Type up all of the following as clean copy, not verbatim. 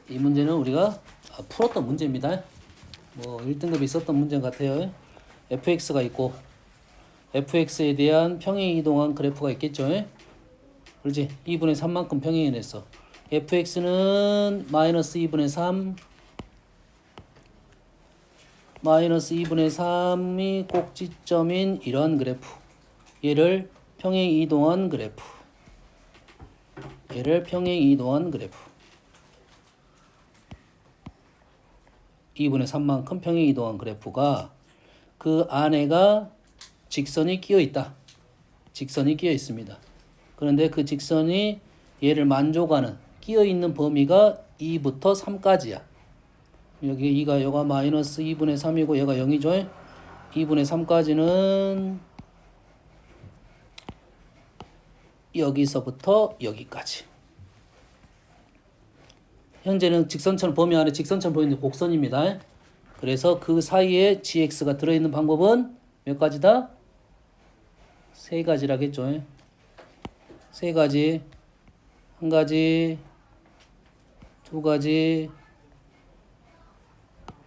이 문제는 우리가 풀었던 문제입니다. 뭐 1등급에 있었던 문제 같아요. fx가 있고 fx에 대한 평행 이동한 그래프가 있겠죠. 그렇지? 2분의 3만큼 평행이 됐어. fx는 마이너스 2분의 3 마이너스 2분의 3이 꼭지점인 이런 그래프. 얘를 평행 이동한 그래프. 2분의 3만큼 평행 이동한 그래프가 그 안에가 직선이 끼어 있다. 직선이 끼어 있습니다. 그런데 그 직선이 얘를 만족하는 끼어 있는 범위가 2부터 3까지야. 여기 2가 여가 마이너스 2분의 3이고 얘가 0이죠. 2분의 3까지는 여기서부터 여기까지. 현재는 직선처럼 범위 안에 직선처럼 보이는 곡선입니다. 그래서 그 사이에 gx가 들어있는 방법은 몇 가지다? 세 가지라겠죠. 세 가지. 한 가지, 두 가지,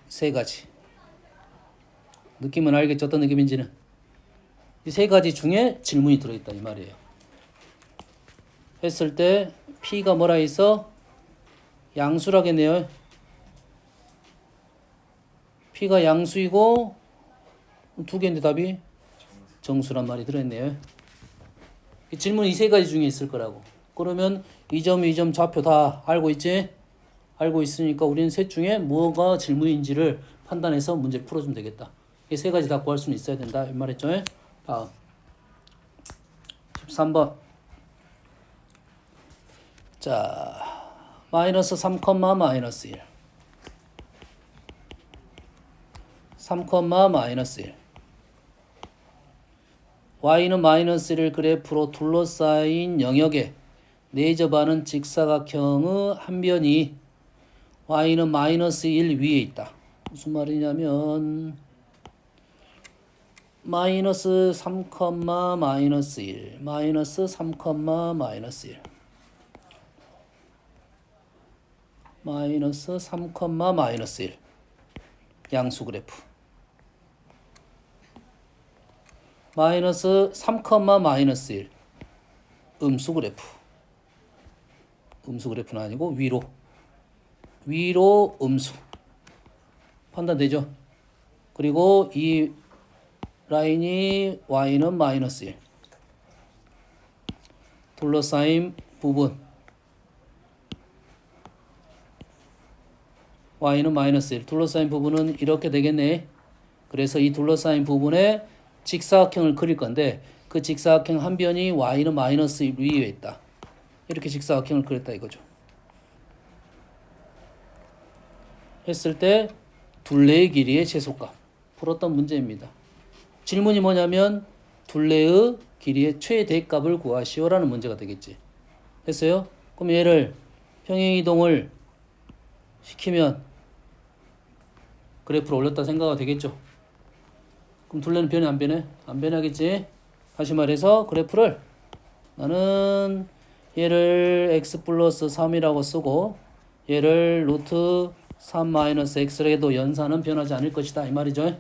세 가지. 느낌은 알겠죠? 어떤 느낌인지는. 이 세 가지 중에 질문이 들어있다 이 말이에요. 했을 때 P가 뭐라 있어? 양수라겠네요. P가 양수이고 두 개인데 답이 정수란 말이 들어있네요. 이 질문 이 세 가지 중에 있을 거라고. 그러면 이 점, 이 점 좌표 다 알고 있지? 알고 있으니까 우리는 셋 중에 뭐가 질문인지를 판단해서 문제 풀어주면 되겠다. 이 세 가지 다 구할 수는 있어야 된다. 이 말했죠? 다음 13번. 자, 마이너스 3, 마이너스 1. 3, 마이너스 1. y는 마이너스 1을 그래프로 둘러싸인 영역에 내접하는 직사각형의 한 변이 y는 마이너스 1 위에 있다. 무슨 말이냐면 마이너스 3, 마이너스 1 마이너스 3, 마이너스 1 마이너스 3, 마이너스 1 양수 그래프 마이너스 3, 마이너스 1 음수 그래프 음수 그래프는 아니고 위로 음수 판단되죠? 그리고 이 라인이 y는 마이너스 1 둘러싸인 부분 y는 마이너스 1 둘러싸인 부분은 이렇게 되겠네. 그래서 이 둘러싸인 부분에 직사각형을 그릴 건데 그 직사각형 한 변이 y는 마이너스 1 위에 있다. 이렇게 직사각형을 그렸다 이거죠. 했을 때 둘레의 길이의 최소값 풀었던 문제입니다. 질문이 뭐냐면 둘레의 길이의 최대값을 구하시오라는 문제가 되겠지. 됐어요? 그럼 얘를 평행이동을 시키면 그래프를 올렸다 생각이 되겠죠. 그럼 둘레는 변해 안 변해? 안 변하겠지. 다시 말해서 그래프를 나는 얘를 x 플러스 3이라고 쓰고 얘를 루트 3 마이너스 x라 해도 연산은 변하지 않을 것이다 이 말이죠.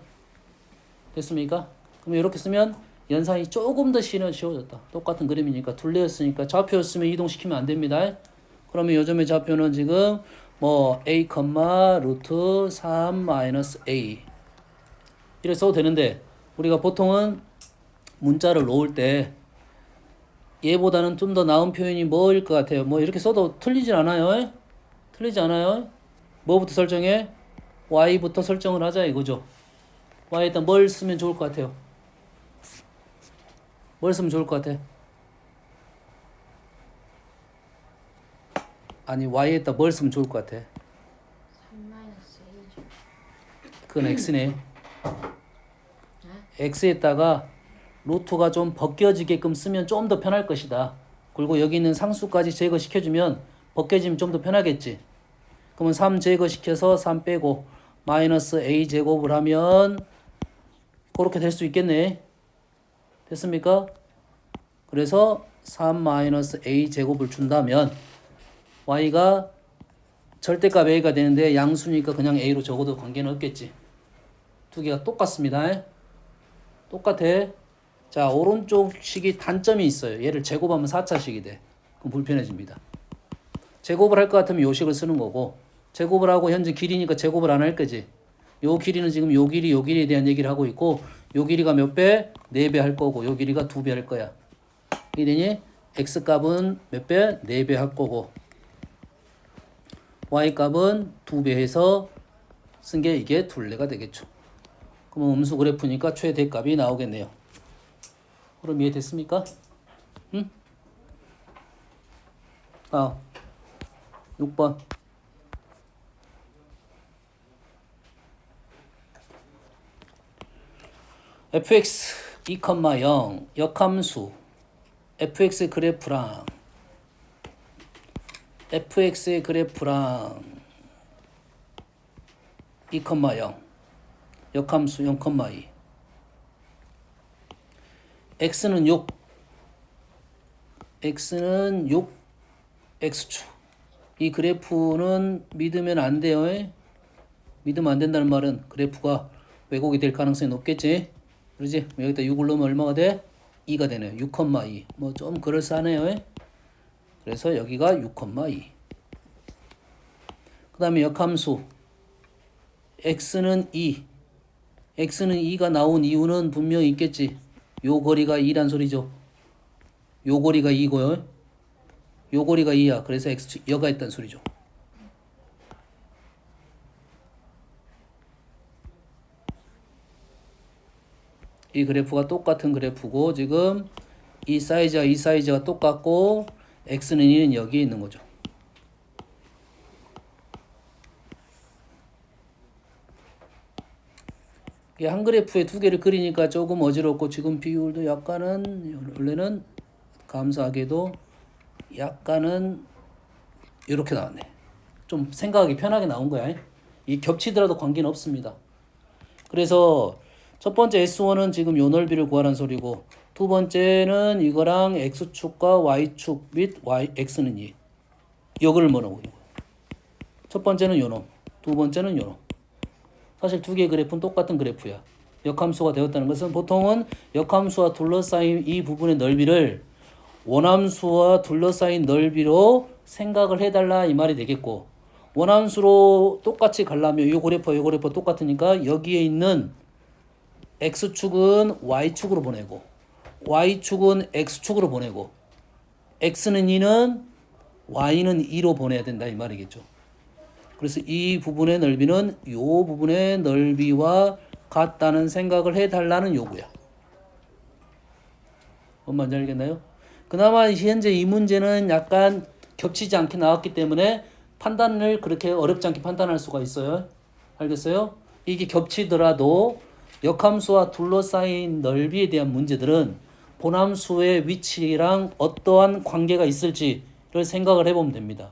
됐습니까? 그럼 이렇게 쓰면 연산이 조금 더 쉬워졌다. 똑같은 그림이니까 둘레였으니까 좌표였으면 이동시키면 안 됩니다. 그러면 요즘의 좌표는 지금 뭐 a, 루트 3 마이너스 a 이렇게 써도 되는데 우리가 보통은 문자를 놓을 때 얘보다는 좀 더 나은 표현이 뭐일 것 같아요? 뭐 이렇게 써도 틀리진 않아요. 틀리지 않아요. 뭐부터 설정해? y부터 설정을 하자 이거죠. y에다 뭘 쓰면 좋을 것 같아요? 뭘 쓰면 좋을 것 같아? 아니 y에다 뭘 쓰면 좋을 것 같아? 3-A죠. 그건 x네. x에다가 루트가 좀 벗겨지게끔 쓰면 좀 더 편할 것이다. 그리고 여기 있는 상수까지 제거시켜주면 벗겨지면 좀 더 편하겠지. 그러면 3 제거시켜서 3 빼고 마이너스 a 제곱을 하면 그렇게 될 수 있겠네. 됐습니까? 그래서 3 마이너스 a 제곱을 준다면 y가 절대값 a가 되는데 양수니까 그냥 a로 적어도 관계는 없겠지. 두 개가 똑같습니다. 똑같아. 자, 오른쪽 식이 단점이 있어요. 얘를 제곱하면 4차식이 돼. 그럼 불편해집니다. 제곱을 할 것 같으면 요 식을 쓰는 거고, 제곱을 하고 현재 길이니까 제곱을 안 할 거지. 요 길이는 지금 요 길이에 대한 얘기를 하고 있고, 요 길이가 몇 배? 4배 할 거고, 요 길이가 2배 할 거야. 이게 되니? x값은 몇 배? 4배 할 거고, y값은 2배 해서 쓴 게 이게 둘레가 되겠죠. 그러면 음수 그래프니까 최대값이 나오겠네요. 그럼 이해됐습니까? 응? 6번. fx 2,0 역함수 fx의 그래프랑 fx의 그래프랑 2,0 역함수 0,2 x는 6 x는 6 x축. 이 그래프는 믿으면 안 돼요. 믿으면 안 된다는 말은 그래프가 왜곡이 될 가능성이 높겠지. 그러지? 여기다 6을 넣으면 얼마가 돼? 2가 되네요. 6,2. 뭐 좀 그럴싸하네요. 그래서 여기가 6,2. 그 다음에 역함수 x는 2. x는 2가 나온 이유는 분명히 있겠지. 요 거리가 2란 소리죠. 요 거리가 2고요. 요 거리가 2야. 그래서 x축 여가 있다는 소리죠. 이 그래프가 똑같은 그래프고 지금 이 사이즈가 똑같고 x는 2는 여기에 있는 거죠. 한 그래프에 두 개를 그리니까 조금 어지럽고 지금 비율도 약간은 원래는 감사하게도 약간은 이렇게 나왔네. 좀 생각하기 편하게 나온 거야. 이 겹치더라도 관계는 없습니다. 그래서 첫 번째 S1은 지금 요 넓이를 구하라는 소리고 두 번째는 이거랑 X축과 Y축 및 X는 2. 이거를 뭐라고 하는 거야. 첫 번째는 요놈, 두 번째는 요놈. 사실 두 개의 그래프는 똑같은 그래프야. 역함수가 되었다는 것은 보통은 역함수와 둘러싸인 이 부분의 넓이를 원함수와 둘러싸인 넓이로 생각을 해달라 이 말이 되겠고, 원함수로 똑같이 가려면 이 그래프가 똑같으니까 여기에 있는 X축은 Y축으로 보내고 Y축은 X축으로 보내고 X는 2는 Y는 2로 보내야 된다 이 말이겠죠. 그래서 이 부분의 넓이는 이 부분의 넓이와 같다는 생각을 해달라는 요구야. 뭔 말인지 알겠나요? 그나마 현재 이 문제는 약간 겹치지 않게 나왔기 때문에 판단을 그렇게 어렵지 않게 판단할 수가 있어요. 알겠어요? 이게 겹치더라도 역함수와 둘러싸인 넓이에 대한 문제들은 본함수의 위치랑 어떠한 관계가 있을지를 생각을 해보면 됩니다.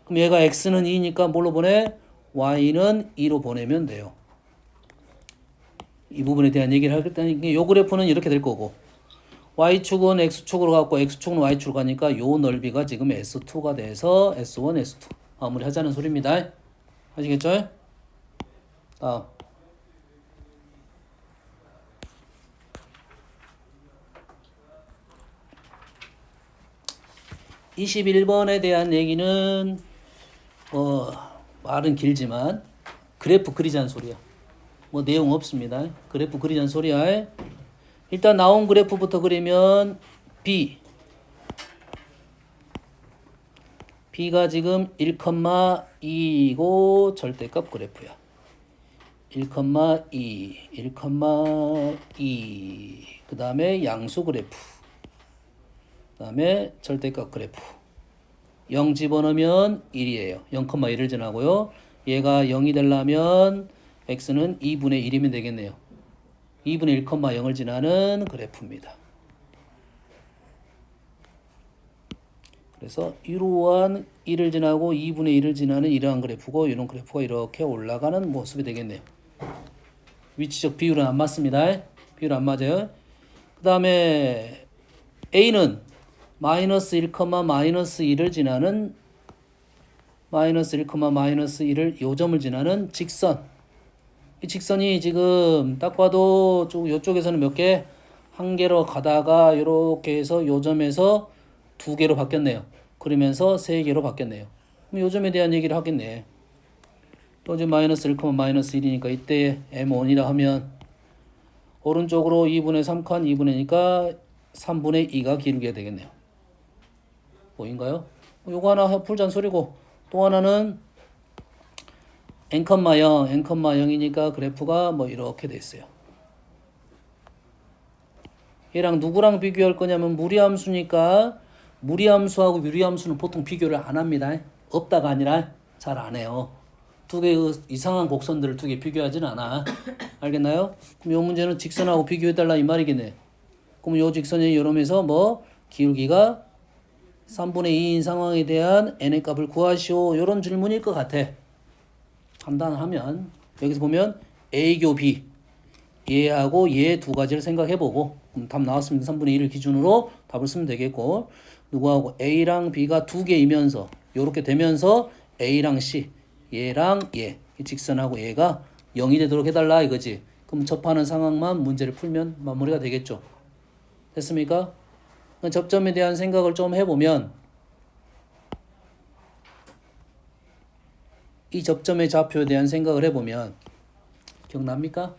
그럼 얘가 x는 2니까 뭘로 보내? y는 2로 보내면 돼요. 이 부분에 대한 얘기를 하겠다니 이 그래프는 이렇게 될 거고 y축은 x축으로 가고 x축은 y축으로 가니까 요 넓이가 지금 S2가 돼서 S1, S2 마무리하자는 소리입니다. 아시겠죠? 다음 21번에 대한 얘기는 말은 길지만 그래프 그리자는 소리야. 뭐 내용 없습니다. 그래프 그리자는 소리야. 일단 나온 그래프부터 그리면 B가 지금 1,2이고 절대값 그래프야. 1,2, 1,2. 그 다음에 양수 그래프. 그 다음에 절대값 그래프. 0 집어넣으면 1이에요. 0,1을 지나고요. 얘가 0이 되려면 x는 2분의 1이면 되겠네요. 2분의 1,0을 지나는 그래프입니다. 그래서 이러한 1을 지나고 2분의 1을 지나는 이러한 그래프고 이런 그래프가 이렇게 올라가는 모습이 되겠네요. 위치적 비율은 안 맞습니다. 비율 안 맞아요. 그 다음에 A는 마이너스 1, 마이너스 1을 지나는 마이너스 1, 마이너스 1을 요점을 지나는 직선. 이 직선이 지금 딱 봐도 요쪽에서는 몇 개? 한 개로 가다가 이렇게 해서 요점에서 두 개로 바뀌었네요. 그러면서 세 개로 바뀌었네요. 그럼 요점에 대한 얘기를 하겠네. 또 이제 마이너스 1, 마이너스 1이니까 이때 M1이라 하면 오른쪽으로 2분의 3칸 2분의니까 3분의 2가 기울게 되겠네요. 보인가요? 요거 하나 풀자는 소리고 또 하나는 n,0, n,0이니까 그래프가 뭐 이렇게 돼 있어요. 얘랑 누구랑 비교할 거냐면 무리함수니까 무리함수하고 유리함수는 보통 비교를 안 합니다. 없다가 아니라 잘 안 해요. 두 개의 이상한 곡선들을 두 개 비교하지는 않아. 알겠나요? 그럼 이 문제는 직선하고 비교해달라 이 말이겠네. 그럼 이 직선의 요점에서 뭐 기울기가 3분의 2인 상황에 대한 n의 값을 구하시오. 이런 질문일 것 같아. 판단하면 여기서 보면 A교 B 얘하고 얘 두 가지를 생각해보고 답 나왔습니다. 3분의 1을 기준으로 답을 쓰면 되겠고 누구하고 A랑 B가 두 개이면서 이렇게 되면서 A랑 C 얘랑 얘 이 직선하고 얘가 0이 되도록 해달라 이거지. 그럼 접하는 상황만 문제를 풀면 마무리가 되겠죠. 됐습니까? 접점에 대한 생각을 좀 해보면 이 접점의 좌표에 대한 생각을 해보면 기억납니까?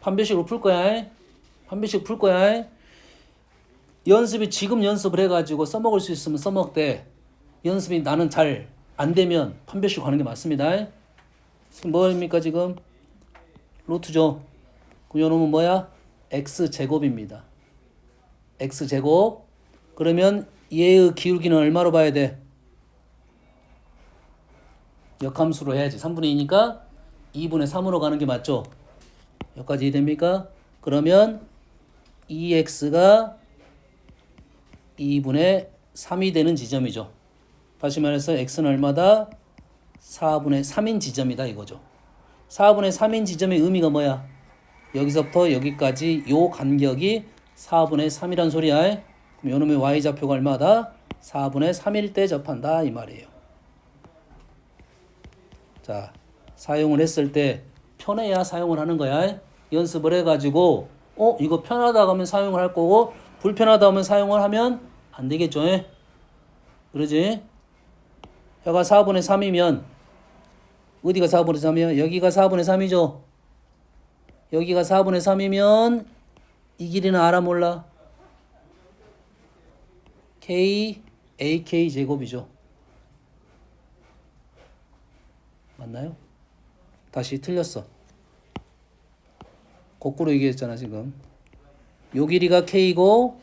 판별식으로 풀 거야. 판별식 풀 거야. 연습이 지금 연습을 해가지고 써먹을 수 있으면 써먹되 연습이 나는 잘 안 되면 판별식 하는 게 맞습니다. 뭐입니까 지금? 루트죠. 그럼 요놈은 뭐야? x제곱입니다. x제곱. 그러면 얘의 기울기는 얼마로 봐야 돼? 역함수로 해야지. 3분의 2니까 2분의 3으로 가는 게 맞죠? 여기까지 이해됩니까? 그러면 2x가 2분의 3이 되는 지점이죠. 다시 말해서 x는 얼마다? 4분의 3인 지점이다 이거죠. 4분의 3인 지점의 의미가 뭐야? 여기서부터 여기까지 요 간격이 4분의 3이란 소리야. 그럼 요놈의 y좌표가 얼마다? 4분의 3일 때 접한다 이 말이에요. 자, 사용을 했을 때 편해야 사용을 하는 거야. 연습을 해가지고 이거 편하다 하면 사용을 할 거고 불편하다 하면 사용을 하면 안 되겠죠. 그러지? 혀가 4분의 3이면 어디가 4분의 3이야? 여기가 4분의 3이죠. 여기가 4분의 3이면 이 길이는 알아 몰라? K, AK 제곱이죠. 맞나요? 다시 틀렸어. 거꾸로 얘기했잖아 지금. 요 길이가 K고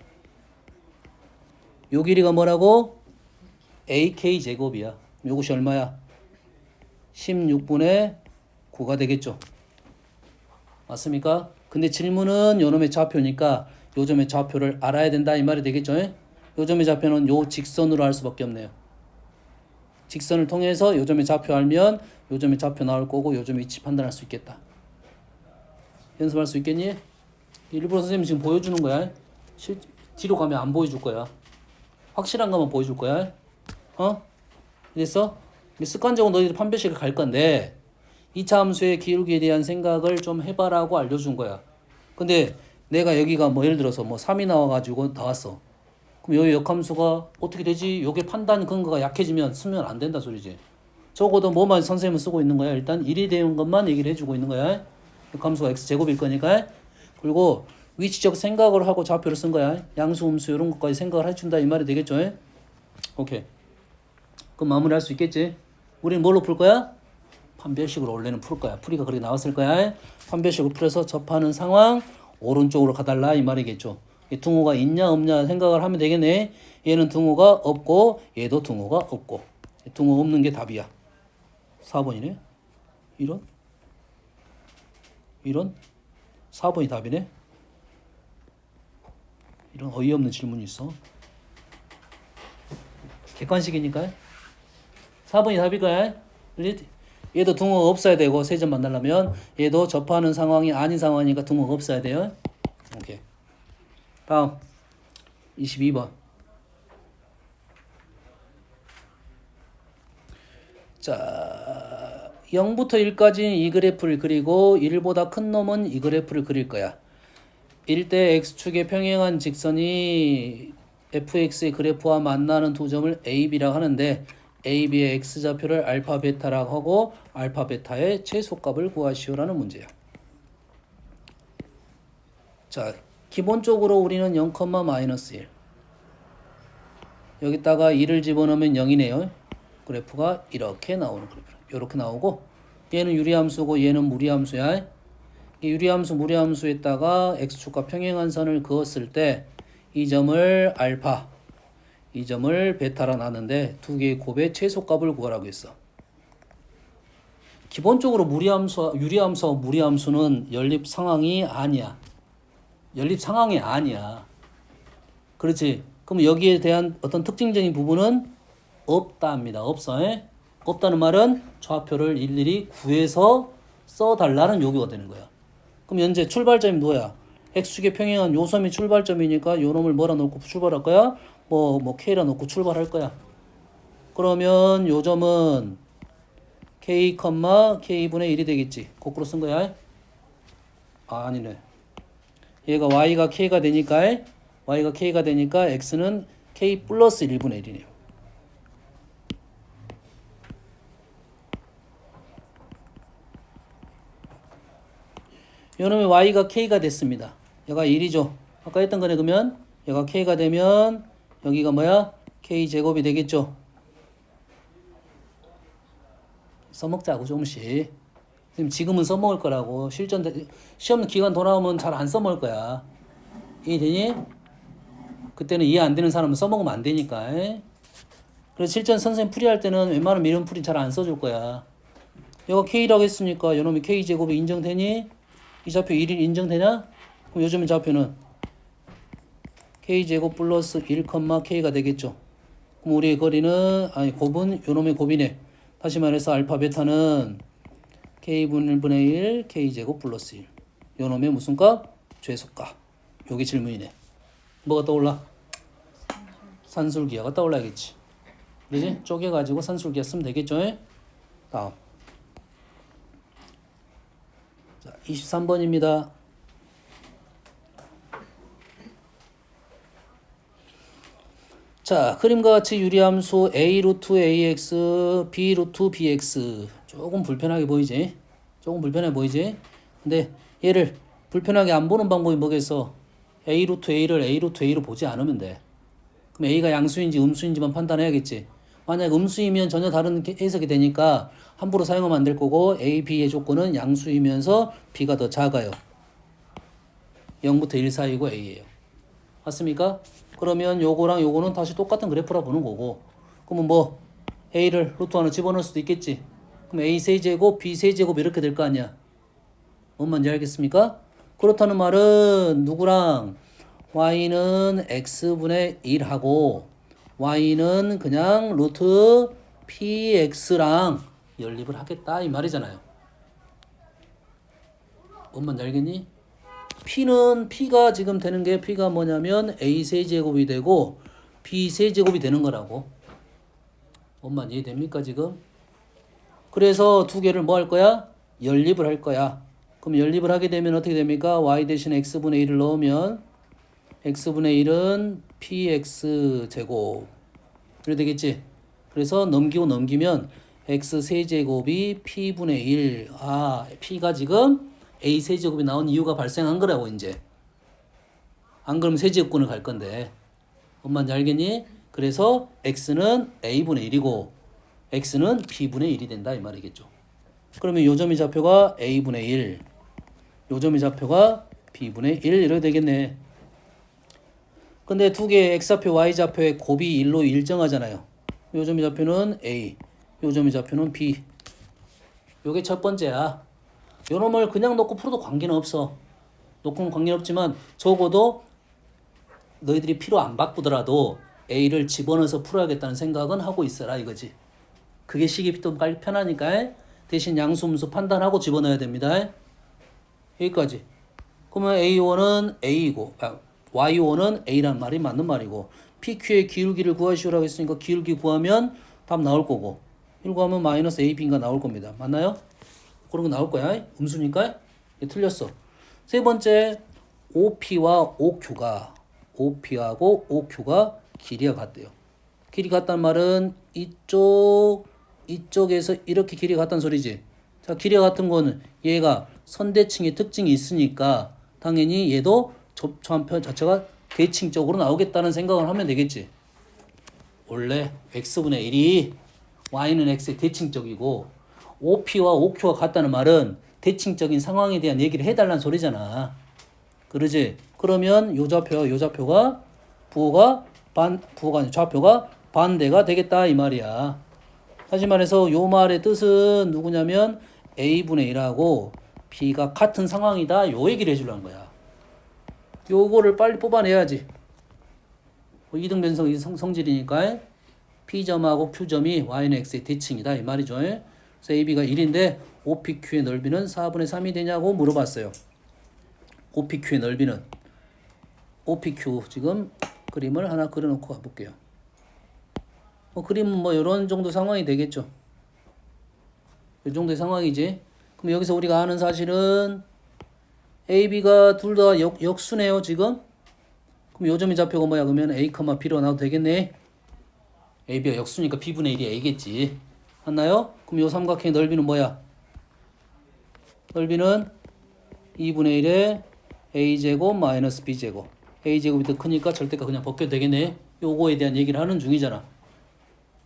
요 길이가 뭐라고? AK 제곱이야. 요것이 얼마야? 16분의 9가 되겠죠. 맞습니까? 근데 질문은 요놈의 좌표니까 요점의 좌표를 알아야 된다 이 말이 되겠죠. 요점의 좌표는 요 직선으로 할 수밖에 없네요. 직선을 통해서 요점의 좌표 알면 요점의 좌표 나올 거고 요점 위치 판단할 수 있겠다. 연습할 수 있겠니? 일부러 선생님이 지금 보여주는 거야. 뒤로 가면 안 보여줄 거야. 확실한 것만 보여줄 거야. 됐어? 습관적으로 너희들 판별식을 갈 건데 2차 함수의 기울기에 대한 생각을 좀 해봐라고 알려준 거야. 근데 내가 여기가 뭐 예를 들어서 뭐 3이 나와가지고 나왔어. 그럼 여기 역함수가 어떻게 되지? 요게 판단 근거가 약해지면 쓰면 안 된다 소리지. 적어도 뭐만 선생님은 쓰고 있는 거야. 일단 1이 되는 것만 얘기를 해주고 있는 거야. 역함수가 x제곱일 거니까. 그리고 위치적 생각을 하고 좌표를 쓴 거야. 양수, 음수 이런 것까지 생각을 해준다 이 말이 되겠죠? 오케이. 그럼 마무리할 수 있겠지? 우리는 뭘로 풀 거야? 판별식으로 원래는 풀 거야. 풀이가 그렇게 나왔을 거야. 판별식으로 풀어서 접하는 상황 오른쪽으로 가달라 이 말이겠죠. 등호가 있냐 없냐 생각을 하면 되겠네. 얘는 등호가 없고 얘도 등호가 없고 등호 없는 게 답이야. 4번이네. 이런 4번이 답이네. 이런 어이없는 질문이 있어. 객관식이니까 4번이 답일 거야. 얘도 등호가 없어야 되고 세 점 만나려면 얘도 접하는 상황이 아닌 상황이니까 등호가 없어야 돼요. 오케이. 다음 22번. 자, 0부터 1까지는 이 그래프를 그리고 1보다 큰 놈은 이 그래프를 그릴 거야. 일대 x축의 평행한 직선이 fx의 그래프와 만나는 두 점을 a, b라고 하는데 a, b의 x좌표를 알파, 베타라고 하고 알파, 베타의 최소값을 구하시오라는 문제야. 자, 기본적으로 우리는 0, 마이너스 1 여기다가 2를 집어넣으면 0이네요. 그래프가 이렇게 나오는 그래프. 이렇게 나오고 얘는 유리함수고 얘는 무리함수야. 이 유리함수, 무리함수에다가 x축과 평행한 선을 그었을 때 이 점을 알파, 이 점을 베타라 놨는데 두 개의 곱의 최소값을 구하라고 했어. 기본적으로 유리함수와 무리함수는 연립 상황이 아니야. 연립 상황이 아니야. 그렇지? 그럼 여기에 대한 어떤 특징적인 부분은 없다입니다. 없어. 없다는 말은 좌표를 일일이 구해서 써달라는 요구가 되는 거야. 그럼 현재 출발점이 뭐야? x축의 평행한 요섬이 출발점이니까 요 놈을 뭐라 놓고 출발할 거야? 뭐 k라 놓고 출발할 거야. 그러면 요 점은 k, k분의 1이 되겠지. 거꾸로 쓴 거야. 아니네. 얘가 y가 k가 되니까 x는 k 플러스 1분의 1이네요. 요놈의 y가 k가 됐습니다. 얘가 1이죠. 아까 했던 거네. 그러면 얘가 k가 되면 여기가 뭐야? k 제곱이 되겠죠. 써먹자고 조금씩. 지금은 써먹을 거라고. 시험 기간 돌아오면 잘 안 써먹을 거야. 이해되니? 그때는 이해 안 되는 사람은 써먹으면 안 되니까. 그래서 실전 선생님 풀이할 때는 웬만하면 이런 풀이 잘 안 써줄 거야. 얘가 k라고 했으니까 요놈이 k 제곱이 인정되니? 이 좌표 1이 인정되냐? 그럼 요즘의 좌표는 k제곱 플러스 1, k가 되겠죠. 그럼 우리의 거리는, 곱은 요놈의 곱이네. 다시 말해서 알파, 베타는 k분의 1, k제곱 플러스 1. 요놈의 무슨 값? 최소값. 요게 질문이네. 뭐가 떠올라? 산술기하가 떠올라야겠지. 그러지? 쪼개가지고 산술기하 쓰면 되겠죠? 다음. 자, 23번입니다. 자, 그림과 같이 유리함수 a 루트 ax, b 루트 bx. 조금 불편하게 보이지? 근데 얘를 불편하게 안 보는 방법이 뭐겠어? a 루트 a를 a 루트 a로 보지 않으면 돼. 그럼 a가 양수인지 음수인지만 판단해야겠지. 만약 음수이면 전혀 다른 해석이 되니까 함부로 사용하면 안 될 거고 a, b의 조건은 양수이면서 b가 더 작아요. 0부터 1 사이고 a예요. 맞습니까? 그러면 요거랑 요거는 다시 똑같은 그래프라 보는 거고. 그러면 뭐 a를 루트 하나 집어넣을 수도 있겠지. 그럼 a 세제곱, b 세제곱 이렇게 될 거 아니야. 뭔 말인지 알겠습니까? 그렇다는 말은 누구랑 y는 x분의 1하고 y는 그냥 루트 px랑 연립을 하겠다 이 말이잖아요. 뭔 말인지 알겠니? p가 지금 되는 게 p가 뭐냐면 a 세제곱이 되고 b 세제곱이 되는 거라고. 뭔 이해됩니까 지금? 그래서 두 개를 뭐 할 거야? 연립을 할 거야. 그럼 연립을 하게 되면 어떻게 됩니까? y 대신 x분의 1을 넣으면 x분의 1은 px 제곱 이렇게 되겠지. 그래서 넘기면 x 세제곱이 p분의 1. p가 지금 a 세제곱이 나온 이유가 발생한 거라고 이제. 안 그러면 세제곱근을 갈 건데. 뭔 알겠니? 그래서 x는 a분의 1이고 x는 b분의 1이 된다 이 말이겠죠. 그러면 요 점의 좌표가 a분의 1, 요 점의 좌표가 b분의 1 이렇게 되겠네. 근데 두 개의 x좌표, y좌표의 곱이 1로 일정하잖아요. 요 점의 좌표는 a, 요 점의 좌표는 b. 요게 첫 번째야. 요 놈을 그냥 놓고 풀어도 관계는 없어. 놓고는 관계는 없지만 적어도 너희들이 필요 안 바꾸더라도 a를 집어넣어서 풀어야겠다는 생각은 하고 있어라 이거지. 그게 식이 좀 빨리 편하니까 대신 양수음수 판단하고 집어넣어야 됩니다. 여기까지. 그러면 a1은 a이고 y1은 a란 말이 맞는 말이고 PQ의 기울기를 구하시오라고 했으니까 기울기 구하면 답 나올 거고 1 곱하면 마이너스 AB인가 나올 겁니다. 맞나요? 그런 거 나올 거야. 음수니까. 틀렸어. 세 번째, OP와 OQ하고 OQ가 길이가 같대요. 길이 같단 말은 이쪽에서 이렇게 길이가 같다는 소리지. 자, 길이가 같은 거는 얘가 선대칭의 특징이 있으니까 당연히 얘도 접촉한 자체가 대칭적으로 나오겠다는 생각을 하면 되겠지. 원래 x분의 1이 y는 x의 대칭적이고 OP와 OQ가 같다는 말은 대칭적인 상황에 대한 얘기를 해달라는 소리잖아. 그러지? 그러면 요 좌표가 부호가 아니라 좌표가 반대가 되겠다 이 말이야. 다시 말해서 요 말의 뜻은 누구냐면 a분의 1하고 b가 같은 상황이다 요 얘기를 해주려는 거야. 요거를 빨리 뽑아내야지. 이등변성 성질이니까 P점하고 Q점이 Y는 X의 대칭이다 이 말이죠. 그래서 AB가 1인데 OPQ의 넓이는 4분의 3이 되냐고 물어봤어요. OPQ의 넓이는 OPQ 지금 그림을 하나 그려놓고 가볼게요. 그림은 이런 정도 상황이 되겠죠. 이 정도의 상황이지. 그럼 여기서 우리가 아는 사실은 AB가 둘 다 역수네요 지금. 그럼 요점의 좌표가 뭐야? 그러면 A, B로 나와도 되겠네. AB가 역수니까 B분의 1이 A겠지. 맞나요? 그럼 요 삼각형의 넓이는 뭐야? 넓이는 2분의 1에 A제곱 마이너스 B제곱. A제곱이 더 크니까 절대값 그냥 벗겨도 되겠네. 요거에 대한 얘기를 하는 중이잖아.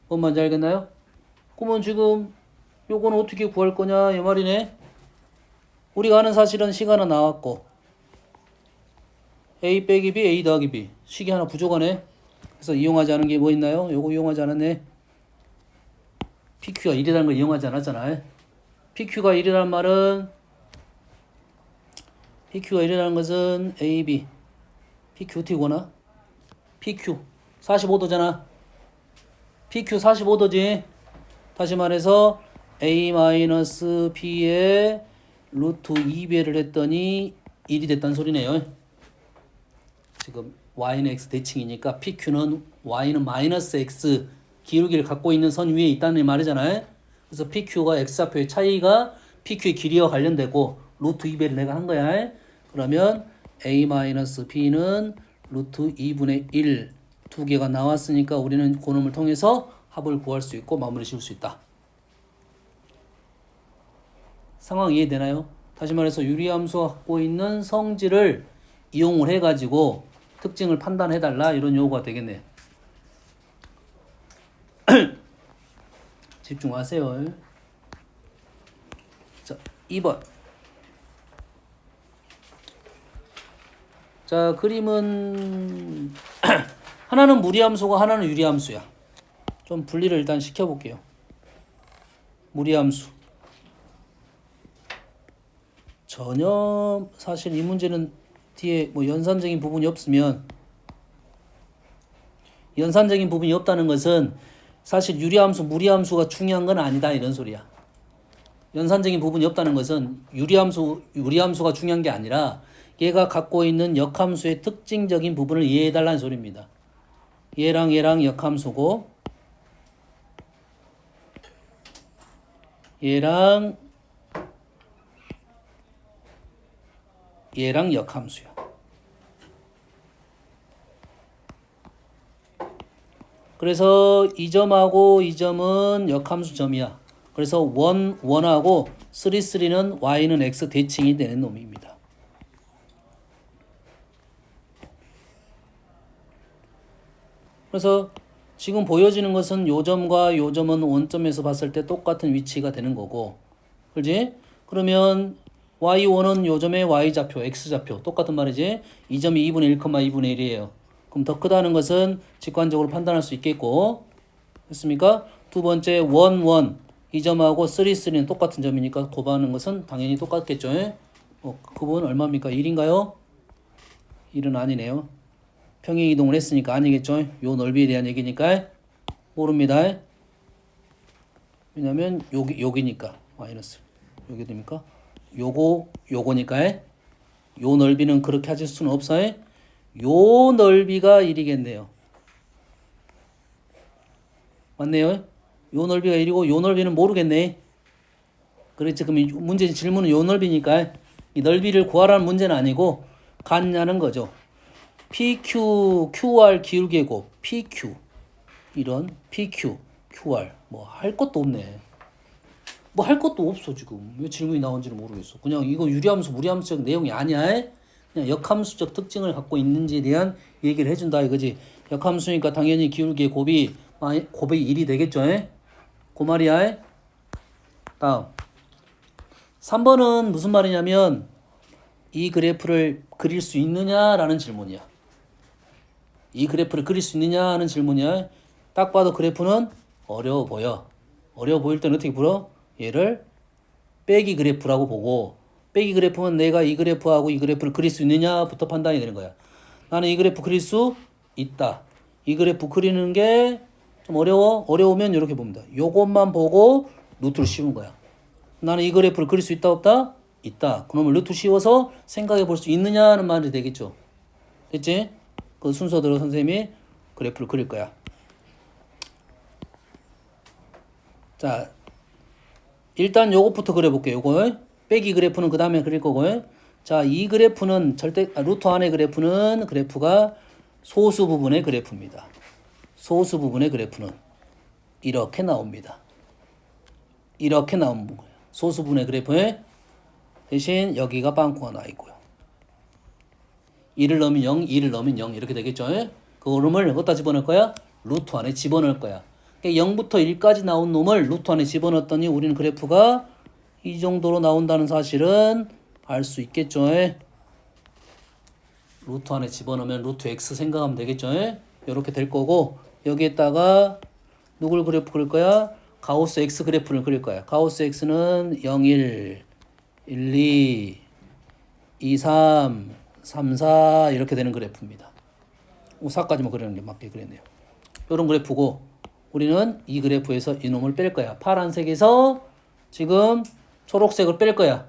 뭔 말인지 알겠나요? 그러면 지금 요거는 어떻게 구할 거냐 이 말이네. 우리가 아는 사실은 시간은 나왔고 A 빼기 B, A 더하기 B. 식이 하나 부족하네. 그래서 이용하지 않은 게 뭐 있나요? 요거 이용하지 않았네. PQ가 1이라는 걸 이용하지 않았잖아. PQ가 1이라는 말은 PQ가 1이라는 것은 AB. PQ 어떻게 구하나? PQ 45도잖아. PQ 45도지. 다시 말해서 A-B의 루트 2배를 했더니 1이 됐다는 소리네요. 지금 y는 x 대칭이니까 PQ는 y는 마이너스 x 기울기를 갖고 있는 선 위에 있다는 말이잖아요. 그래서 PQ가 x좌표의 차이가 PQ의 길이와 관련되고 루트 2배를 내가 한 거야. 그러면 A-B는 루트 2분의 1 두 개가 나왔으니까 우리는 고놈을 통해서 합을 구할 수 있고 마무리 지을 수 있다. 상황 이해되나요? 다시 말해서 유리함수가 갖고 있는 성질을 이용을 해가지고 특징을 판단해달라 이런 요구가 되겠네요. 집중하세요. 자, 2번. 자, 그림은 하나는 무리함수가 하나는 유리함수야. 좀 분리를 일단 시켜볼게요. 무리함수. 전혀 사실 이 문제는 뒤에 뭐 연산적인 부분이 없으면 연산적인 부분이 없다는 것은 사실 유리함수, 무리함수가 중요한 건 아니다 이런 소리야. 연산적인 부분이 없다는 것은 무리함수가 중요한 게 아니라 얘가 갖고 있는 역함수의 특징적인 부분을 이해해달라는 소리입니다. 얘랑 역함수고 얘랑 역함수야. 그래서 이 점하고 이 점은 역함수 점이야. 그래서 1하고 3는 y는 x 대칭이 되는 놈입니다. 그래서 지금 보여지는 것은 요 점과 요 점은 원점에서 봤을 때 똑같은 위치가 되는 거고, 그렇지? 그러면 y1은 요 점의 y좌표, x좌표 똑같은 말이지. 이 점이 2분의 1, 2분의 1이에요. 그럼 더 크다는 것은 직관적으로 판단할 수 있겠고, 됐습니까? 두 번째 1, 이 점하고 3는 똑같은 점이니까 곱하는 것은 당연히 똑같겠죠. 그 부분 얼마입니까? 1인가요? 1은 아니네요. 평행 이동을 했으니까 아니겠죠. 요 넓이에 대한 얘기니까 모릅니다. 왜냐면 여기니까 마이너스 여기 됩니까? 요거니까 요 넓이는 그렇게 하실 수는 없어요. 요 넓이가 1이겠네요. 맞네요. 요 넓이가 1이고 요 넓이는 모르겠네. 그렇지. 그럼 문제 질문은 요 넓이니까 이 넓이를 구하라는 문제는 아니고 같냐는 거죠. PQ, QR 기울기의 곱, PQ 이런 PQ, QR 뭐 할 것도 없네. 뭐 할 것도 없어 지금. 왜 질문이 나온지는 모르겠어. 그냥 이거 유리함수, 무리함수적 내용이 아니야. 그냥 역함수적 특징을 갖고 있는지에 대한 얘기를 해준다 이거지. 역함수니까 당연히 기울기의 곱이 1이 되겠죠. 그 말이야. 다음 3번은 무슨 말이냐면 이 그래프를 그릴 수 있느냐라는 질문이야. 이 그래프를 그릴 수 있느냐 하는 질문이야. 딱 봐도 그래프는 어려워 보여. 어려워 보일 때는 어떻게 풀어? 얘를 빼기 그래프라고 보고, 빼기 그래프면 내가 이 그래프하고 이 그래프를 그릴 수 있느냐부터 판단이 되는 거야. 나는 이 그래프 그릴 수 있다. 이 그래프 그리는 게 좀 어려워? 어려우면 이렇게 봅니다. 요것만 보고 루트를 씌운 거야. 나는 이 그래프를 그릴 수 있다 없다? 있다. 그러면 루트 씌워서 생각해 볼 수 있느냐는 말이 되겠죠. 됐지? 그 순서대로 선생님이 그래프를 그릴 거야. 자, 일단 요것부터 그려볼게요. 요거 빼기 그래프는 그 다음에 그릴 거고요. 자, 이 그래프는 루트 안의 그래프가 소수 부분의 그래프입니다. 소수 부분의 그래프는 이렇게 나옵니다. 이렇게 나오는 거예요. 소수 부분의 그래프에 대신 여기가 빵꾸가 나 있고요. 1을 넣으면 0, 2를 넣으면 0 이렇게 되겠죠. 그 놈을 어디다 집어넣을 거야? 루트 안에 집어넣을 거야. 0부터 1까지 나온 놈을 루트 안에 집어넣었더니 우리는 그래프가 이 정도로 나온다는 사실은 알 수 있겠죠. 루트 안에 집어넣으면 루트 x 생각하면 되겠죠. 이렇게 될 거고 여기에다가 누굴 그래프 그릴 거야? 가우스 x 그래프를 그릴 거야. 가우스 x는 0, 1, 1, 2, 2, 3, 3, 4 이렇게 되는 그래프입니다. 4까지만 그리는 게 맞게 그랬네요. 이런 그래프고 우리는 이 그래프에서 이놈을 뺄 거야. 파란색에서 지금 초록색을 뺄 거야.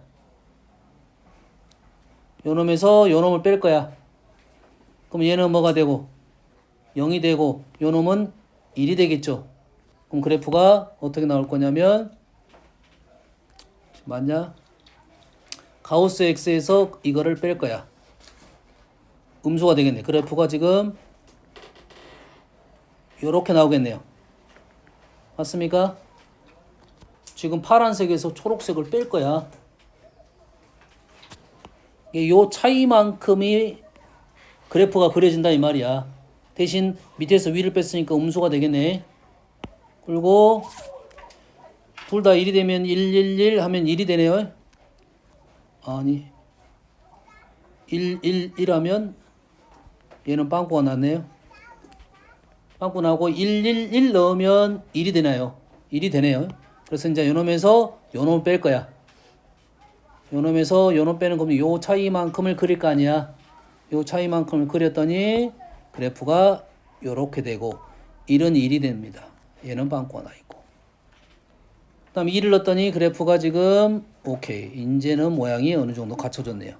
요놈에서 요놈을 뺄 거야. 그럼 얘는 뭐가 되고 0이 되고 요놈은 1이 되겠죠. 그럼 그래프가 어떻게 나올 거냐면 맞냐? 가우스 x에서 이거를 뺄 거야. 음수가 되겠네. 그래프가 지금 요렇게 나오겠네요. 맞습니까? 지금 파란색에서 초록색을 뺄 거야. 요 차이만큼이 그래프가 그려진다 이 말이야. 대신 밑에서 위를 뺐으니까 음수가 되겠네. 그리고 둘 다 1이 되면 1, 1, 1 하면 1이 되네요. 아니 1, 1, 1 하면 얘는 빵꾸가 났네요. 빵꾸 나고 1, 1, 1 넣으면 1이 되나요? 1이 되네요. 그래서 이제 요놈에서 요놈을 뺄 거야. 요놈에서 요놈 빼는 거면 요 차이만큼을 그릴 거 아니야. 요 차이만큼을 그렸더니 그래프가 요렇게 되고 1은 1이 됩니다. 얘는 빵꾸가 나 있고. 그 다음에 1을 넣었더니 그래프가 지금 오케이. 이제는 모양이 어느 정도 갖춰졌네요.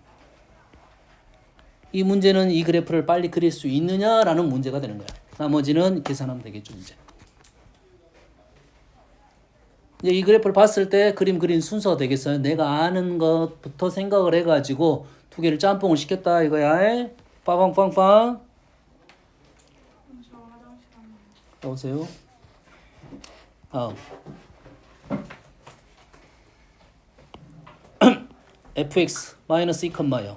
이 문제는 이 그래프를 빨리 그릴 수 있느냐라는 문제가 되는 거야. 나머지는 계산하면 되겠죠, 이제. 이제 이 그래프를 봤을 때 그림 그린 순서가 되겠어요. 내가 아는 것부터 생각을 해가지고 두 개를 짬뽕을 시켰다 이거야. 빠방빵빵. 나오세요. 다음. fx 마이너스 2,0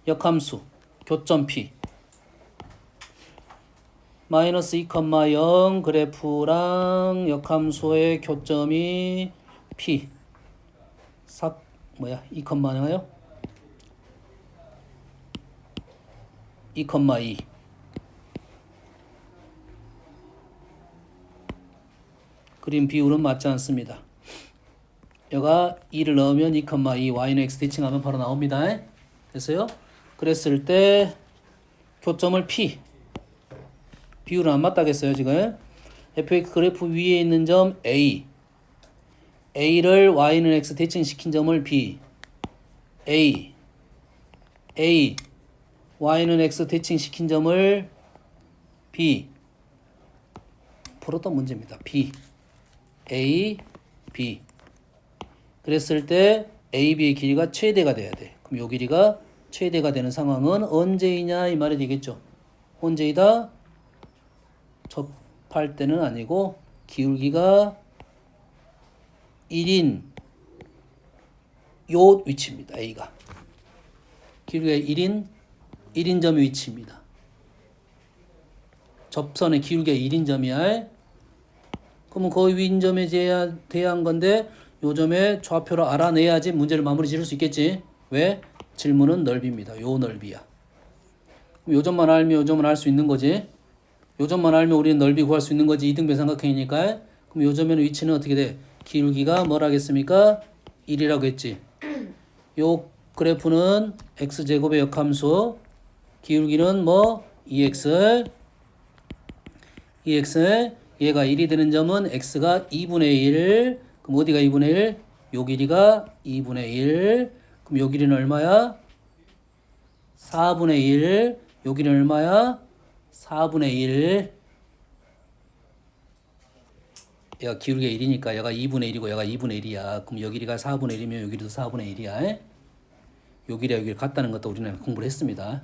역함수 교점 p 마이너스 2,0 그래프랑 역함수의 교점이 p 2,0요? 2,2 그림 비율은 맞지 않습니다. 여가 2를 넣으면 2,2 y는 x 대칭하면 바로 나옵니다. 됐어요? 그랬을 때 교점을 p 비율은 안 맞다겠어요 지금. fx 그래프 위에 있는 점 a a를 y는 x 대칭시킨 점을 b a y는 x 대칭시킨 점을 b 풀었던 문제입니다. b A, B. 그랬을 때 A, B의 길이가 최대가 돼야 돼. 그럼 요 길이가 최대가 되는 상황은 언제이냐 이 말이 되겠죠. 언제이다? 접할 때는 아니고 기울기가 1인 요 위치입니다. A가. 기울기가 1인 점의 위치입니다. 접선의 기울기가 1인 점이야. 그러면 거의 위인 점에 대한 건데 요 점의 좌표를 알아내야지 문제를 마무리 지을 수 있겠지. 왜? 질문은 넓이입니다. 요 넓이야. 요 점만 알면 요 점을 알 수 있는 거지. 요 점만 알면 우리는 넓이 구할 수 있는 거지. 이등변 삼각형이니까. 그럼 요 점의 위치는 어떻게 돼? 기울기가 뭐라겠습니까? 1이라고 했지. 요 그래프는 x제곱의 역함수. 기울기는 뭐? 2x. 얘가 1이 되는 점은 x가 2분의 1. 그럼 어디가 2분의 1? 요 길이가 2분의 1. 그럼 요 길이는 얼마야? 4분의 1. 요 길이는 얼마야? 4분의 1. 얘가 기울기가 1이니까 얘가 2분의 1이고 얘가 2분의 1이야. 그럼 요 길이가 4분의 1이면 요 길이도 4분의 1이야. 요 길이와 요 길이 같다는 것도 우리는 공부를 했습니다.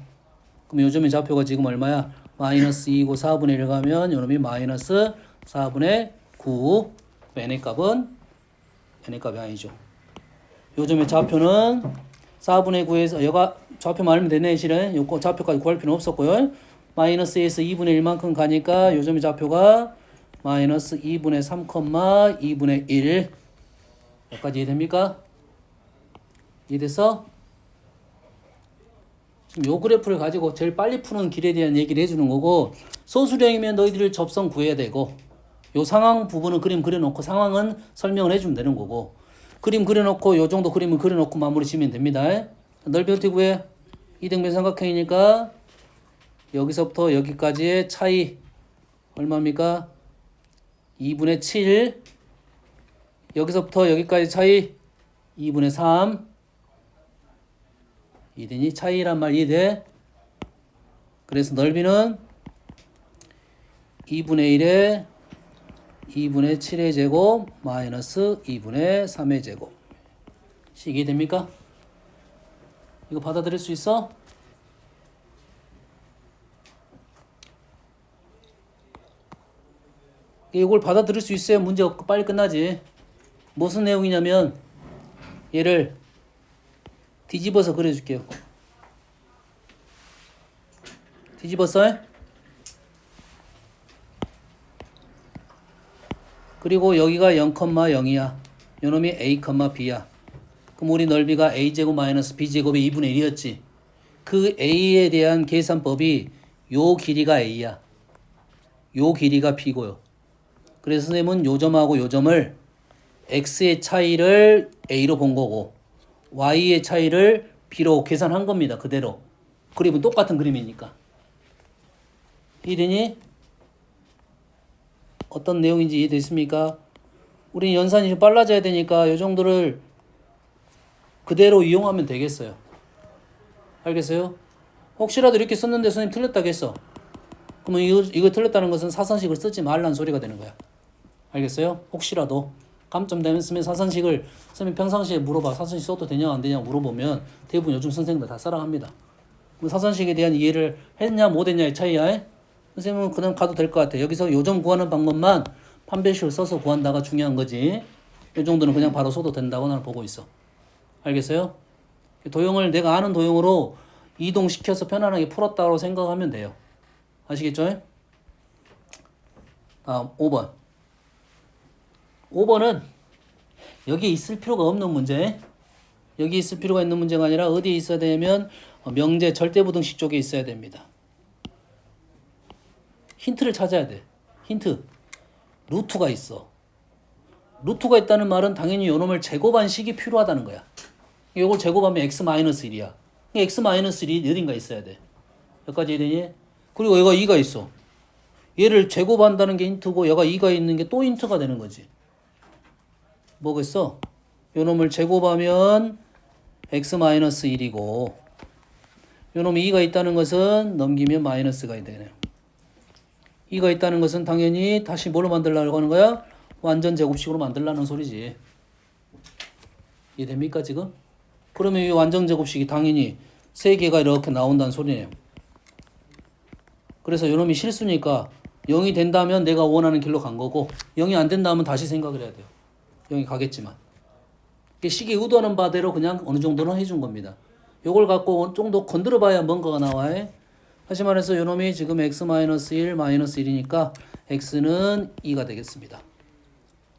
그럼 요 점의 좌표가 지금 얼마야? 마이너스 2고 4분의 1 가면 요 놈이 마이너스 4분의 9. n의 값이 아니죠. 요 점의 좌표는 4분의 9에서 얘가 좌표만 알면 되네. 실은 요 좌표까지 구할 필요는 없었고요. 마이너스 2에서 2분의 1만큼 가니까 요 점의 좌표가 마이너스 2분의 3, 2분의 1. 여기까지 이해됩니까? 이해됐어? 지금 요 그래프를 가지고 제일 빨리 푸는 길에 대한 얘기를 해주는 거고, 소수령이면 너희들이 접선 구해야 되고, 요 상황 부분은 그림 그려놓고 상황은 설명을 해주면 되는 거고, 그림 그려놓고 요 정도 그림을 그려놓고 마무리 지으면 됩니다. 넓이 어떻게 구해? 이등변 삼각형이니까 여기서부터 여기까지의 차이 얼마입니까? 2분의 7. 여기서부터 여기까지 차이 2분의 3. 이등이 차이란 말 이해돼? 그래서 넓이는 2분의 1에 2분의 7의 제곱 마이너스 2분의 3의 제곱. 이해됩니까? 이거 받아들일 수 있어? 이걸 받아들일 수 있어야 문제 빨리 끝나지. 무슨 내용이냐면 얘를 뒤집어서 그려줄게요. 뒤집었어? 그리고 여기가 0,0이야. 요놈이 a, b야. 그럼 우리 넓이가 a제곱 마이너스 b제곱의 2분의 1이었지. 그 a에 대한 계산법이 요 길이가 a야. 요 길이가 b고요. 그래서 선생님은 요 점하고 요 점을 x의 차이를 a로 본 거고 y의 차이를 b로 계산한 겁니다. 그대로. 그림은 똑같은 그림이니까. 이해되니? 어떤 내용인지 이해됐습니까? 우리 연산이 좀 빨라져야 되니까 이 정도를 그대로 이용하면 되겠어요. 알겠어요? 혹시라도 이렇게 썼는데 선생님 틀렸다고 했어. 그러면 이거 틀렸다는 것은 사선식을 쓰지 말라는 소리가 되는 거야. 알겠어요? 혹시라도 감점되면 쓰면 사선식을 선생님 평상시에 물어봐. 사선식 써도 되냐 안 되냐 물어보면 대부분 요즘 선생님들 다 따라합니다. 사선식에 대한 이해를 했냐 못 했냐의 차이야. 선생님은 그냥 가도 될 것 같아. 여기서 요점 구하는 방법만 판별식을 써서 구한다가 중요한 거지. 이 정도는 그냥 바로 써도 된다고 나는 보고 있어. 알겠어요? 도형을 내가 아는 도형으로 이동시켜서 편안하게 풀었다고 생각하면 돼요. 아시겠죠? 다음 5번. 5번은 여기 있을 필요가 없는 문제. 여기 있을 필요가 있는 문제가 아니라 어디에 있어야 되냐면 명제 절대부등식 쪽에 있어야 됩니다. 힌트를 찾아야 돼. 힌트. 루트가 있어. 루트가 있다는 말은 당연히 요놈을 제곱한 식이 필요하다는 거야. 이걸 제곱하면 x-1이야. x-1이 어딘가 있어야 돼. 여기까지 이해되니? 그리고 얘가 2가 있어. 얘를 제곱한다는 게 힌트고 얘가 2가 있는 게 또 힌트가 되는 거지. 뭐겠어? 요놈을 제곱하면 x-1이고 요놈이 2가 있다는 것은 넘기면 마이너스가 되네요. 2가 있다는 것은 당연히 다시 뭘로 만들려고 하는 거야? 완전 제곱식으로 만들라는 소리지. 이해됩니까 지금? 그러면 이 완전 제곱식이 당연히 3개가 이렇게 나온다는 소리네요. 그래서 요놈이 실수니까 0이 된다면 내가 원하는 길로 간 거고 0이 안 된다면 다시 생각을 해야 돼요. 0이 가겠지만. 식이 의도하는 바대로 그냥 어느 정도는 해준 겁니다. 요걸 갖고 좀 더 건드려 봐야 뭔가가 나와요. 다시 말해서 요놈이 지금 x-1, -1이니까 x는 2가 되겠습니다.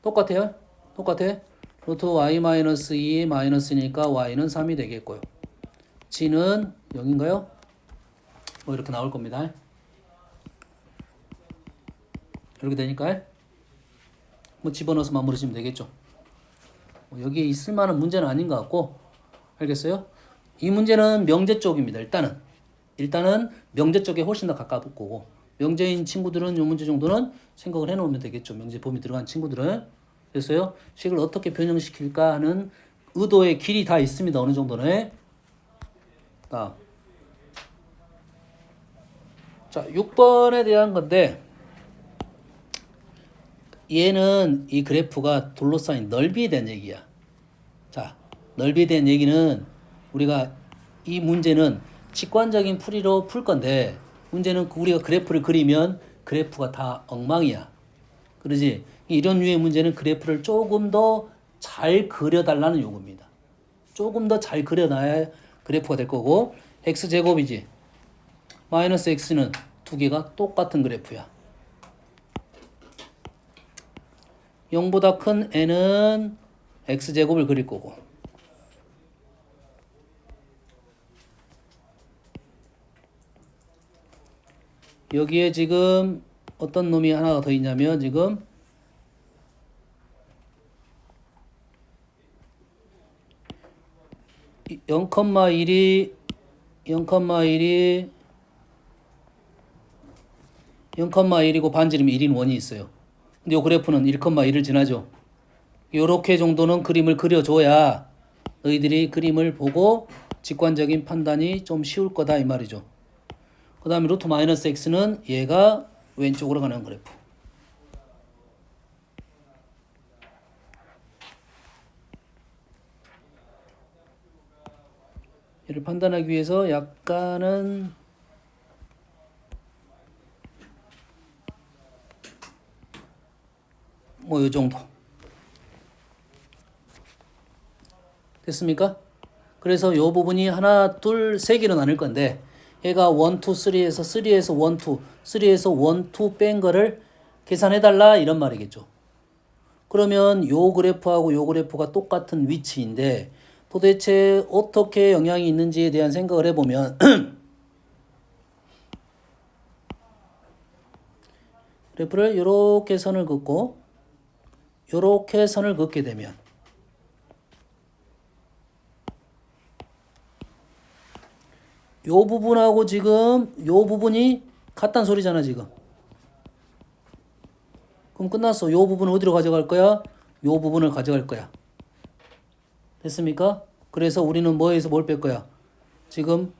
똑같아요? 똑같아? 루트 y-2 마이너스니까 y는 3이 되겠고요. g는 0인가요? 뭐 이렇게 나올 겁니다. 이렇게 되니까 뭐 집어넣어서 마무리하시면 되겠죠. 여기에 있을 만한 문제는 아닌 것 같고, 알겠어요? 이 문제는 명제 쪽입니다. 일단은 명제 쪽에 훨씬 더 가까울 거고, 명제인 친구들은 이 문제 정도는 생각을 해놓으면 되겠죠. 명제 범위 들어간 친구들은. 그래서요, 식을 어떻게 변형시킬까 하는 의도의 길이 다 있습니다. 어느 정도는. 다음. 자, 6번에 대한 건데, 얘는 이 그래프가 둘러싸인 넓이에 대한 얘기야. 자, 넓이에 대한 얘기는 우리가 이 문제는 직관적인 풀이로 풀 건데, 문제는 우리가 그래프를 그리면 그래프가 다 엉망이야. 그러지? 이런 류의 문제는 그래프를 조금 더 잘 그려달라는 요구입니다. 조금 더 잘 그려놔야 그래프가 될 거고, x제곱이지. 마이너스 x는 두 개가 똑같은 그래프야. 0보다 큰 n은 x제곱을 그릴 거고, 여기에 지금 어떤 놈이 하나가 더 있냐면 지금 0,1이 0,1이고 반지름이 1인 원이 있어요. 근데 이 그래프는 1,1을 지나죠. 요렇게 정도는 그림을 그려줘야 너희들이 그림을 보고 직관적인 판단이 좀 쉬울 거다 이 말이죠. 그 다음에 루트 마이너스 x는 얘가 왼쪽으로 가는 그래프. 얘를 판단하기 위해서 약간은 뭐 요 정도 됐습니까? 그래서 요 부분이 하나, 둘, 세 개로 나눌 건데 얘가 1, 2, 3에서 3에서 1, 2, 3에서 1, 2 뺀 거를 계산해달라 이런 말이겠죠. 그러면 요 그래프하고 요 그래프가 똑같은 위치인데 도대체 어떻게 영향이 있는지에 대한 생각을 해보면 그래프를 이렇게 선을 긋고 이렇게 선을 긋게 되면 요 부분하고 지금 요 부분이 같단 소리잖아 지금. 그럼 끝났어. 요 부분을 어디로 가져갈 거야? 요 부분을 가져갈 거야. 됐습니까? 그래서 우리는 뭐에서 뭘 뺄 거야? 지금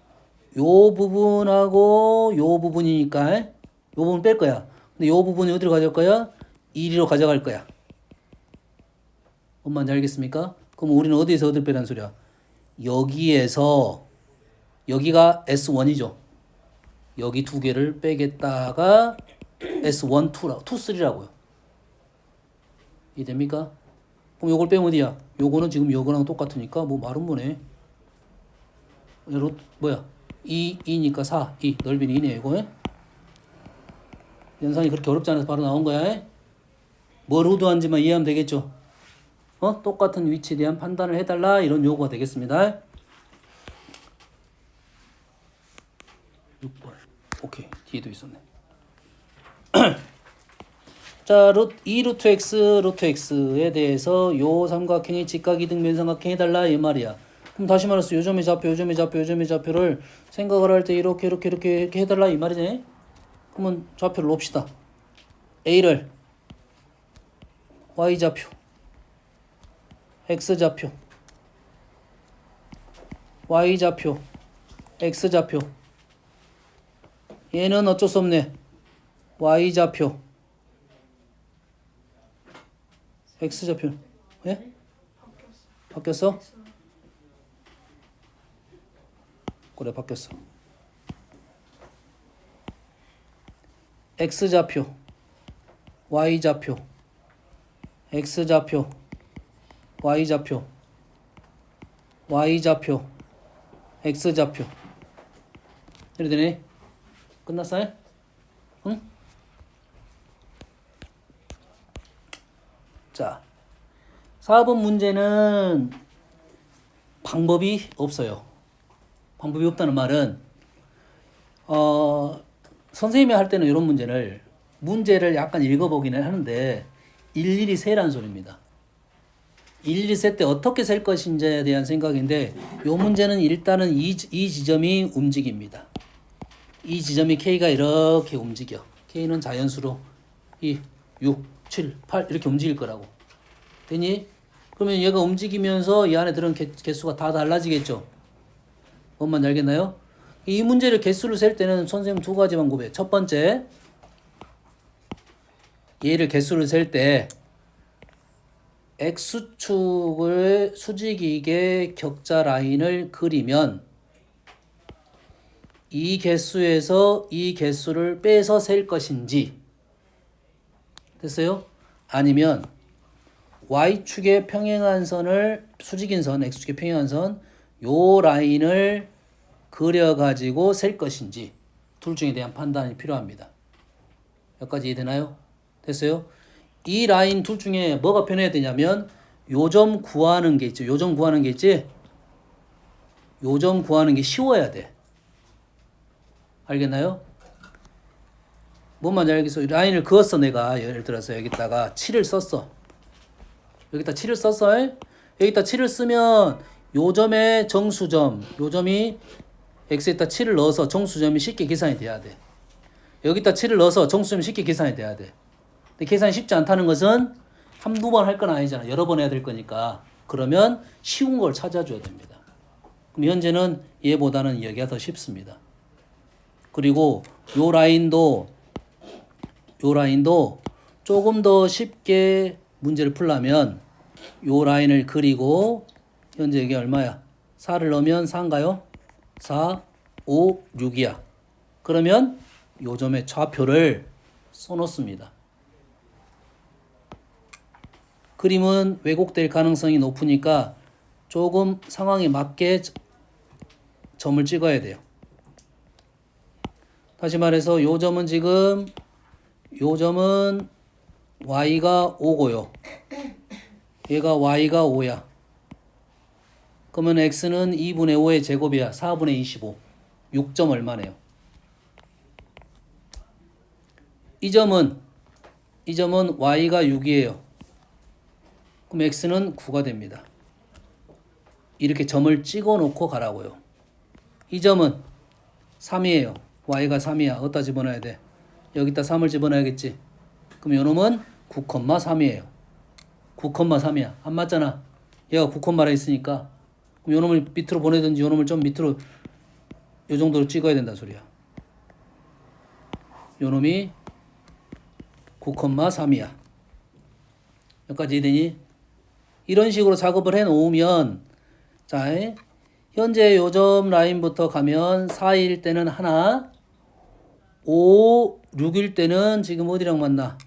요 부분하고 요 부분이니까 요 부분 뺄 거야. 근데 요 부분이 어디로 가져갈 거야? 1위로 가져갈 거야. 뭔 말인지 알겠습니까? 그럼 우리는 어디에서 어딜 빼라는 소리야? 여기에서 여기가 S1이죠. 여기 두 개를 빼겠다가 S1, 2, 3라고요. 이해됩니까? 그럼 요걸 빼면 어디야? 요거는 지금 요거랑 똑같으니까 뭐 말은 뭐네. 뭐야? 2니까 4, 2. 넓이는 2네 이거. 연산이 그렇게 어렵지 않아서 바로 나온 거야. 뭘 의도한지만 이해하면 되겠죠. 똑같은 위치에 대한 판단을 해달라 이런 요구가 되겠습니다. 6번. 오케이. 뒤에도 있었네. 자, 루트 x에 대해서 요 삼각형의 직각이등 면삼각형 해달라 이 말이야. 그럼 다시 말해서 요점의 좌표를 생각을 할 때 이렇게 해달라 이 말이네. 그러면 좌표를 놓읍시다. A를 Y좌표, X좌표, Y좌표, X좌표. 얘는 어쩔 수 없네. Y좌표, X좌표. 예? 네? 바뀌었어? 그래, 바뀌었어. X좌표, Y좌표, X좌표, Y좌표, Y좌표, X좌표. 이래 되네. 끝났어요? 응? 자, 4번 문제는 방법이 없어요. 방법이 없다는 말은 선생님이 할 때는 이런 문제를 약간 읽어보기는 하는데 일일이 세라는 소리입니다. 일일이 셀 때 어떻게 셀 것인지에 대한 생각인데 이 문제는 일단은 이 지점이 움직입니다. 이 지점이 K가 이렇게 움직여. K는 자연수로 2, 6, 7, 8 이렇게 움직일 거라고. 되니? 그러면 얘가 움직이면서 이 안에 들은 개수가 다 달라지겠죠? 뭔 말인지 알겠나요? 이 문제를 개수를 셀 때는 선생님 두 가지만 구해. 첫 번째, 얘를 개수를 셀 때 X축을 수직이게 격자 라인을 그리면 이 개수에서 이 개수를 빼서 셀 것인지 됐어요? 아니면 Y축의 평행한 선을 수직인 선, X축의 평행한 선 요 라인을 그려가지고 셀 것인지 둘 중에 대한 판단이 필요합니다. 여기까지 이해되나요? 됐어요? 이 라인 둘 중에 뭐가 편해야 되냐면 요점 구하는 게 있죠. 요점 구하는 게 있지? 요점 구하는 게 쉬워야 돼. 알겠나요? 뭔 말인지 알겠어? 라인을 그었어 내가. 예를 들어서 여기다가 7을 썼어. 여기다 7을 썼어. 여기다 7을 쓰면 요점의 정수점, 요점이 x에다 7을 넣어서 정수점이 쉽게 계산이 돼야 돼. 여기다 7을 넣어서 정수점이 쉽게 계산이 돼야 돼. 근데 계산이 쉽지 않다는 것은 한두 번 할 건 아니잖아. 여러 번 해야 될 거니까. 그러면 쉬운 걸 찾아줘야 됩니다. 그럼 현재는 얘보다는 여기가 더 쉽습니다. 그리고 요 라인도 조금 더 쉽게 문제를 풀려면 요 라인을 그리고 현재 이게 얼마야? 4를 넣으면 4인가요? 4, 5, 6이야. 그러면 요점의 좌표를 써놓습니다. 그림은 왜곡될 가능성이 높으니까 조금 상황에 맞게 점을 찍어야 돼요. 다시 말해서 요점은 지금 요점은 y가 5고요. 얘가 y가 5야. 그러면 x는 2분의 5의 제곱이야. 4분의 25. 6점 얼마네요. 이 점은 y가 6이에요. 그럼 x는 9가 됩니다. 이렇게 점을 찍어 놓고 가라고요. 이 점은 3이에요. y가 3이야. 어디다 집어넣어야 돼? 여기다 3을 집어넣어야겠지. 그럼 요놈은 9,3이에요. 9,3이야. 안 맞잖아. 얘가 9,라 있으니까. 그럼 요놈을 밑으로 보내든지 요놈을 좀 밑으로 요 정도로 찍어야 된다 소리야. 요놈이 9,3이야. 여기까지 이해되니? 이런 식으로 작업을 해 놓으면 자, 현재 요점 라인부터 가면 4일 때는 하나, 5, 6일 때는 지금 어디랑 맞나?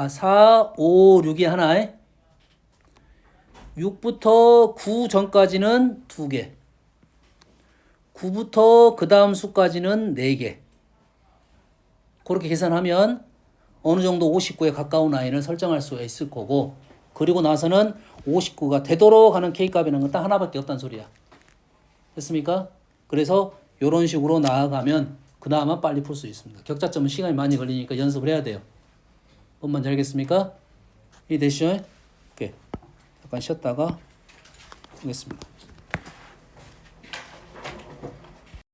4, 5, 6이 하나. 6부터 9 전까지는 2개. 9부터 그 다음 수까지는 4개. 그렇게 계산하면 어느 정도 59에 가까운 라인을 설정할 수가 있을 거고, 그리고 나서는 59가 되도록 하는 K값이라는 건 딱 하나밖에 없다는 소리야. 됐습니까? 그래서 이런 식으로 나아가면 그나마 빨리 풀 수 있습니다. 격자점은 시간이 많이 걸리니까 연습을 해야 돼요. 뭔 말인지 알겠습니까? 이해되시죠? 오케이. 잠깐 쉬었다가 하겠습니다.